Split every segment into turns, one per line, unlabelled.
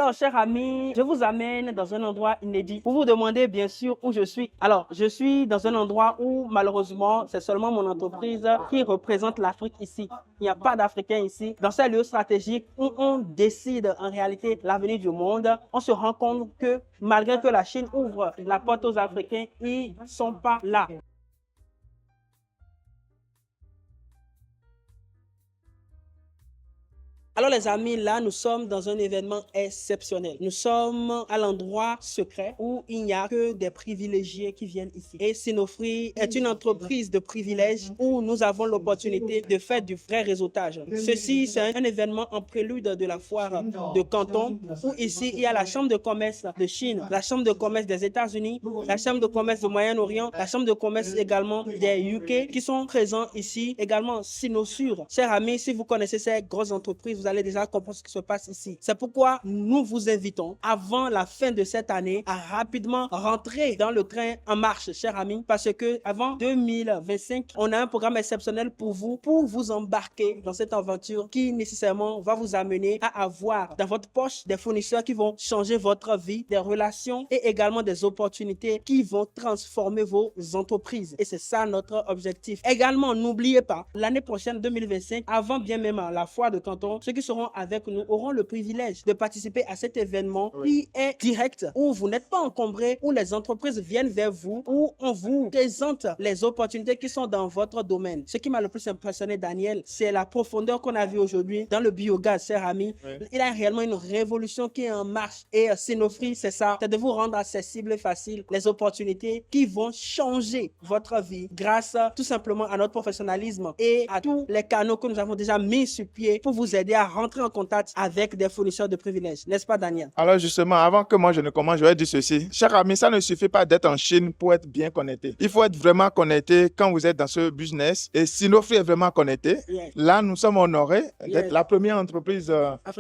Alors, chers amis, je vous amène dans un endroit inédit. Vous vous demandez bien sûr où je suis. Alors, je suis dans un endroit où, malheureusement, c'est seulement mon entreprise qui représente l'Afrique ici. Il n'y a pas d'Africains ici. Dans ces lieux stratégiques où on décide en réalité l'avenir du monde, on se rend compte que malgré que la Chine ouvre la porte aux Africains, ils ne sont pas là. Alors les amis, là nous sommes dans un événement exceptionnel. Nous sommes à l'endroit secret où il n'y a que des privilégiés qui viennent ici. Et Sinofri est une entreprise de privilèges où nous avons l'opportunité de faire du vrai réseautage. Ceci, c'est un événement en prélude de la foire de Canton où ici il y a la Chambre de commerce de Chine, la Chambre de commerce des États-Unis, la Chambre de commerce du Moyen-Orient, la Chambre de commerce également des UK qui sont présents ici, également Sinosure. Chers amis, si vous connaissez ces grosses entreprises, vous allez déjà comprendre ce qui se passe ici. C'est pourquoi nous vous invitons, avant la fin de cette année, à rapidement rentrer dans le train en marche, chers amis, parce que avant 2025, on a un programme exceptionnel pour vous embarquer dans cette aventure qui nécessairement va vous amener à avoir dans votre poche des fournisseurs qui vont changer votre vie, des relations et également des opportunités qui vont transformer vos entreprises. Et c'est ça notre objectif. Également, n'oubliez pas, l'année prochaine, 2025, avant bien même la foire de Canton, ceux qui seront avec nous auront le privilège de participer à cet événement qui est direct, où vous n'êtes pas encombré, où les entreprises viennent vers vous, où on vous présente les opportunités qui sont dans votre domaine. Ce qui m'a le plus impressionné, Daniel, c'est la profondeur qu'on a vue aujourd'hui dans le biogaz, chers amis. Il y a réellement une révolution qui est en marche. Et Sinofri, c'est ça, c'est de vous rendre accessible et facile les opportunités qui vont changer votre vie grâce tout simplement à notre professionnalisme et à tous les canaux que nous avons déjà mis sur pied pour vous aider à rentrer en contact avec des fournisseurs de privilèges. N'est-ce pas, Daniel?
Alors justement, avant que moi je ne commence, je vais dire ceci. Chers amis, ça ne suffit pas d'être en Chine pour être bien connecté. Il faut être vraiment connecté quand vous êtes dans ce business. Et Sinofri est vraiment connecté. Là, nous sommes honorés d'être la première entreprise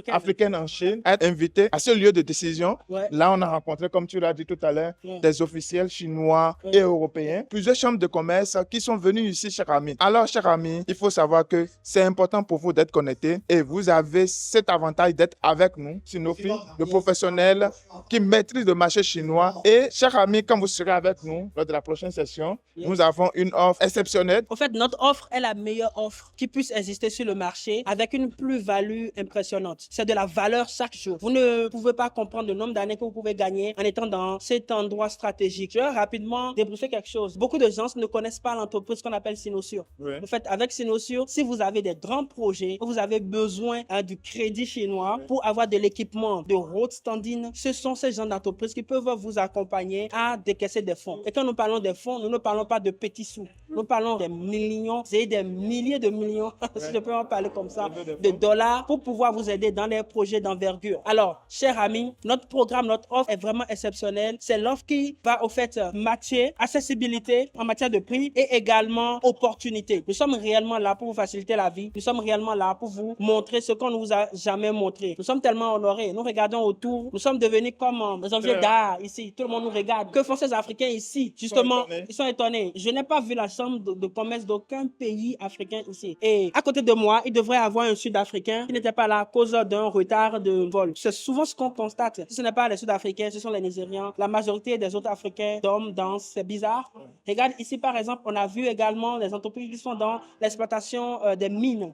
africaine en Chine à être invitée à ce lieu de décision. Là, on a rencontré, comme tu l'as dit tout à l'heure, des officiels chinois et européens, plusieurs chambres de commerce qui sont venus ici, chers amis. Alors, chers amis, il faut savoir que c'est important pour vous d'être connectés et vous avez cet avantage d'être avec nous, Sinofri, de professionnels qui maîtrisent le marché chinois. Et, chers amis, quand vous serez avec nous lors de la prochaine session, nous avons une offre exceptionnelle.
En fait, notre offre est la meilleure offre qui puisse exister sur le marché avec une plus-value impressionnante. C'est de la valeur chaque jour. Vous ne pouvez pas comprendre le nombre d'années que vous pouvez gagner en étant dans cet endroit stratégique. Je vais rapidement débriefer quelque chose. Beaucoup de gens ne connaissent pas l'entreprise qu'on appelle Sinosure. En fait, avec Sinosure, si vous avez des grands projets, vous avez besoin du crédit chinois pour avoir de l'équipement de road standing, ce sont ces gens d'entreprise qui peuvent vous accompagner à décaisser des fonds. Et quand nous parlons des fonds, nous ne parlons pas de petits sous. Nous parlons des millions et des milliers de millions, si je peux en parler comme ça, de dollars pour pouvoir vous aider dans les projets d'envergure. Alors, chers amis, notre programme, notre offre est vraiment exceptionnelle. C'est l'offre qui va au fait matcher accessibilité en matière de prix et également opportunité. Nous sommes réellement là pour vous faciliter la vie. Nous sommes réellement là pour vous montrer ce qu'on ne vous a jamais montré. Nous sommes tellement honorés. Nous regardons autour. Nous sommes devenus comme des objets d'art ici. Tout le monde nous regarde. Que font ces Africains ici? Justement, ils sont étonnés. Je n'ai pas vu la chambre de commerce d'aucun pays africain ici. Et à côté de moi, il devrait y avoir un Sud-Africain qui n'était pas là à cause d'un retard de vol. C'est souvent ce qu'on constate. Si ce n'est pas les Sud-Africains, ce sont les Nigérians. La majorité des autres Africains dorment, dansent. C'est bizarre. Regarde ici, par exemple, on a vu également les entreprises qui sont dans l'exploitation des mines.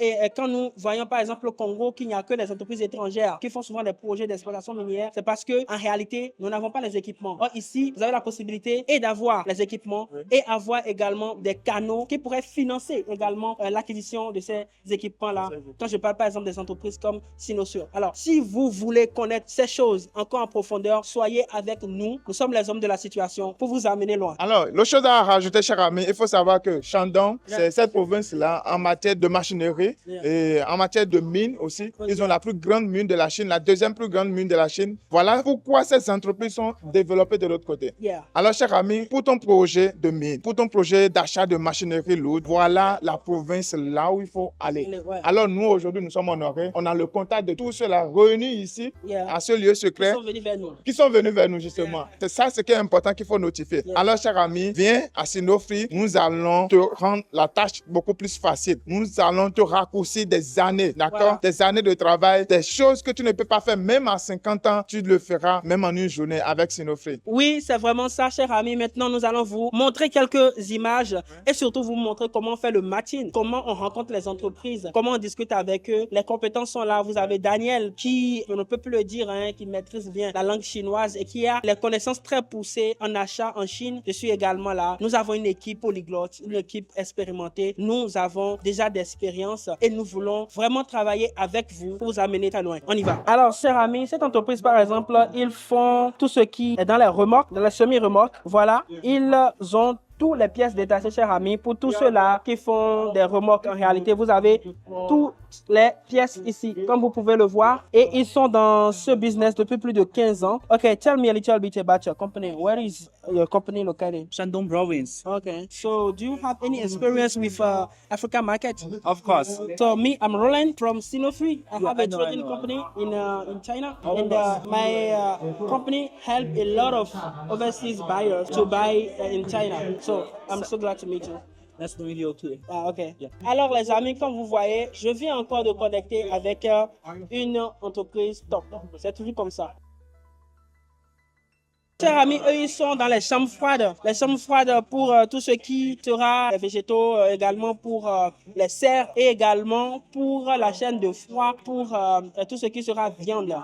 Et quand nous voyons par exemple au Congo qu'il n'y a que des entreprises étrangères qui font souvent des projets d'exploitation minière, c'est parce que en réalité, nous n'avons pas les équipements. Or ici, vous avez la possibilité et d'avoir les équipements et avoir également des canaux qui pourraient financer également l'acquisition de ces équipements-là. Quand je parle par exemple des entreprises comme Sinosure. Alors, si vous voulez connaître ces choses encore en profondeur, soyez avec nous. Nous sommes les hommes de la situation pour vous amener loin.
Alors, l'autre chose à rajouter, cher ami, il faut savoir que Shandong, c'est cette province-là en matière de machinerie et en matière de mines aussi. Ils ont la plus grande mine de la Chine, la deuxième plus grande mine de la Chine. Voilà pourquoi ces entreprises sont développées de l'autre côté. Alors, cher ami, pour ton projet de mine, pour ton projet d'achat de machinerie lourde, voilà la province là où il faut aller. Alors, nous, aujourd'hui, nous sommes honorés. On a le contact de tous ceux-là réunis ici, à ce lieu secret, qui sont venus vers nous, justement. C'est ça ce qui est important qu'il faut notifier. Alors, cher ami, viens à Sinofri. Nous allons te rendre la tâche beaucoup plus facile. Nous allons te raccourcir des années années, d'accord?
Voilà.
Des années de travail, des choses que tu ne peux pas faire même à 50 ans, tu le feras même en une journée avec Sinofree.
Oui, c'est vraiment ça, cher ami. Maintenant, nous allons vous montrer quelques images et surtout vous montrer comment on fait le matching, comment on rencontre les entreprises, comment on discute avec eux. Les compétences sont là. Vous avez Daniel qui, on ne peut plus le dire, hein, qui maîtrise bien la langue chinoise et qui a les connaissances très poussées en achat en Chine. Je suis également là. Nous avons une équipe polyglotte, une équipe expérimentée. Nous avons déjà d'expérience et nous voulons vraiment travailler avec vous pour vous amener très loin. On y va. Alors, chers amis, cette entreprise, par exemple, ils font tout ce qui est dans les remorques, dans les semi-remorques. Voilà. Ils ont toutes les pièces détachées, chers amis. Pour tous ceux-là qui font des remorques, en réalité, vous avez toutes les pièces ici, comme vous pouvez le voir. Et ils sont dans ce business depuis plus de 15 ans. Okay, tell me a little bit about your company. Where is your company located?
Shandong province.
Okay. So, do you have any experience with African market?
Of course.
So me, I'm Roland from Sinofree. I have
I
a
know,
trading company in China, and my company help a lot of overseas buyers to buy in China. So I'm so glad to meet you.
That's the video too.
Ah, ok.
Yeah.
Alors les amis, comme vous voyez, je viens encore de connecter avec une entreprise top. C'est toujours comme ça. Chers amis, eux, ils sont dans les chambres froides. Les chambres froides pour tout ce qui sera les végétaux, également pour les serres et également pour la chaîne de froid, pour tout ce qui sera viande.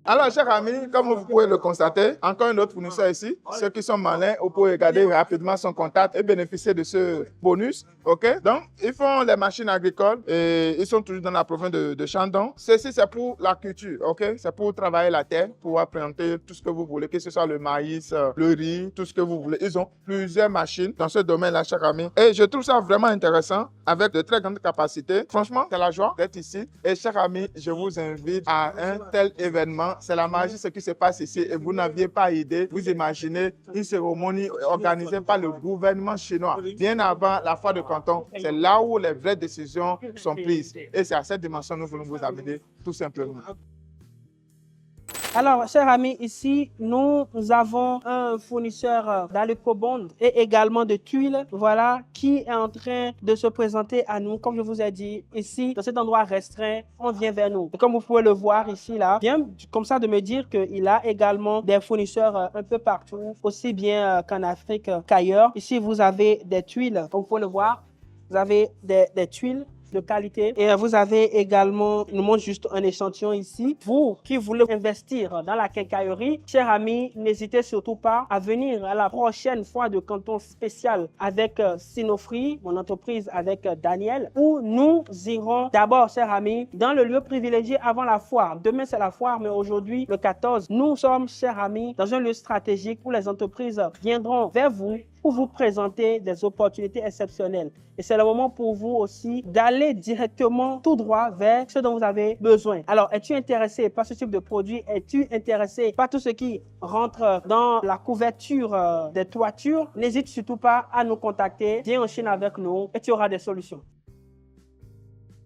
Alors, chers amis, comme vous pouvez le constater, encore un autre fournisseur ici. Ceux qui sont malins, vous pouvez regarder rapidement son contact et bénéficier de ce bonus. OK? Donc, ils font les machines agricoles et ils sont toujours dans la province de Shandong. Ceci, c'est pour la culture. OK? C'est pour travailler la terre, pouvoir planter tout ce que vous voulez, que ce soit le maïs, le riz, tout ce que vous voulez. Ils ont plusieurs machines dans ce domaine-là, chers amis. Et je trouve ça vraiment intéressant avec de très grandes capacités. Franchement, c'est la joie d'être ici. Et chers amis, je vous invite à un tel événement. C'est la magie ce qui se passe ici et vous n'aviez pas idée. Vous imaginez une cérémonie organisée par le gouvernement chinois bien avant la foire de Canton. C'est là où les vraies décisions sont prises. Et c'est à cette dimension que nous voulons vous amener tout simplement.
Alors, chers amis, ici, nous avons un fournisseur d'Alepobond et également de tuiles, voilà, qui est en train de se présenter à nous. Comme je vous ai dit, ici, dans cet endroit restreint, on vient vers nous. Et comme vous pouvez le voir ici, là, vient comme ça de me dire qu'il a également des fournisseurs un peu partout, aussi bien qu'en Afrique qu'ailleurs. Ici, vous avez des tuiles, comme vous pouvez le voir, vous avez des tuiles de qualité. Et vous avez également, il nous montre juste un échantillon ici. Vous qui voulez investir dans la quincaillerie, chers amis, n'hésitez surtout pas à venir à la prochaine foire de Canton spéciale avec Sinofree, mon entreprise avec Daniel, où nous irons d'abord, chers amis, dans le lieu privilégié avant la foire. Demain, c'est la foire, mais aujourd'hui, le 14, nous sommes, chers amis, dans un lieu stratégique où les entreprises viendront vers vous pour vous présenter des opportunités exceptionnelles. Et c'est le moment pour vous aussi d'aller directement tout droit vers ce dont vous avez besoin. Alors, es-tu intéressé par ce type de produit? Es-tu intéressé par tout ce qui rentre dans la couverture des toitures? N'hésite surtout pas à nous contacter. Viens en Chine avec nous et tu auras des solutions.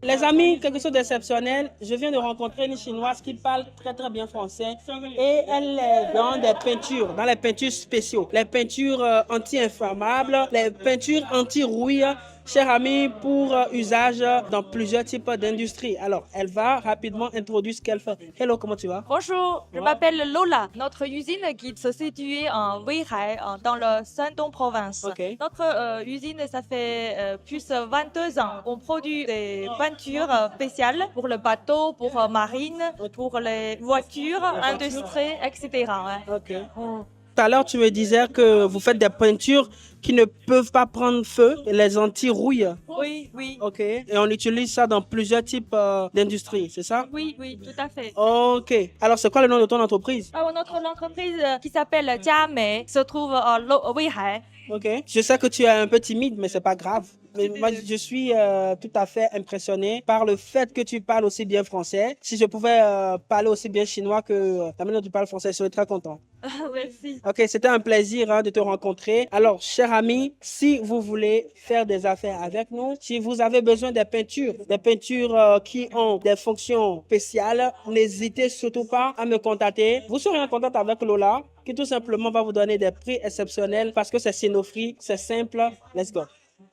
Les amis, quelque chose d'exceptionnel, je viens de rencontrer une Chinoise qui parle très bien français et elle est dans des peintures, dans les peintures spéciaux, les peintures anti-inflammables, les peintures anti-rouille, chers amis, pour usage dans plusieurs types d'industries. Alors, elle va rapidement introduire ce qu'elle fait. Hello, comment tu vas?
Bonjour, je m'appelle Lola. Notre usine qui se situe en Weihai, dans le Shandong province.
Ok.
Notre usine, ça fait plus de 22 ans. On produit des peintures spéciales pour le bateau, pour marine, pour les voitures, industrie, etc. Ouais.
Ok. Tout à l'heure, tu me disais que vous faites des peintures qui ne peuvent pas prendre feu, les anti-rouilles.
Oui, oui.
Ok. Et on utilise ça dans plusieurs types d'industries, c'est ça?
Oui, oui, tout à fait.
Ok. Alors, c'est quoi le nom de ton entreprise?
Alors, notre entreprise qui s'appelle Jiamei se trouve à Weihai.
Ok. Je sais que tu es un peu timide, mais c'est pas grave. Mais moi, je suis tout à fait impressionné par le fait que tu parles aussi bien français. Si je pouvais parler aussi bien chinois que la manière dont tu parles français, je serais très content.
Merci.
Ok, c'était un plaisir de te rencontrer. Alors, chers amis, si vous voulez faire des affaires avec nous, si vous avez besoin des peintures qui ont des fonctions spéciales, n'hésitez surtout pas à me contacter. Vous serez en contact avec Lola, qui tout simplement va vous donner des prix exceptionnels parce que c'est Sinofree, c'est simple. Let's go.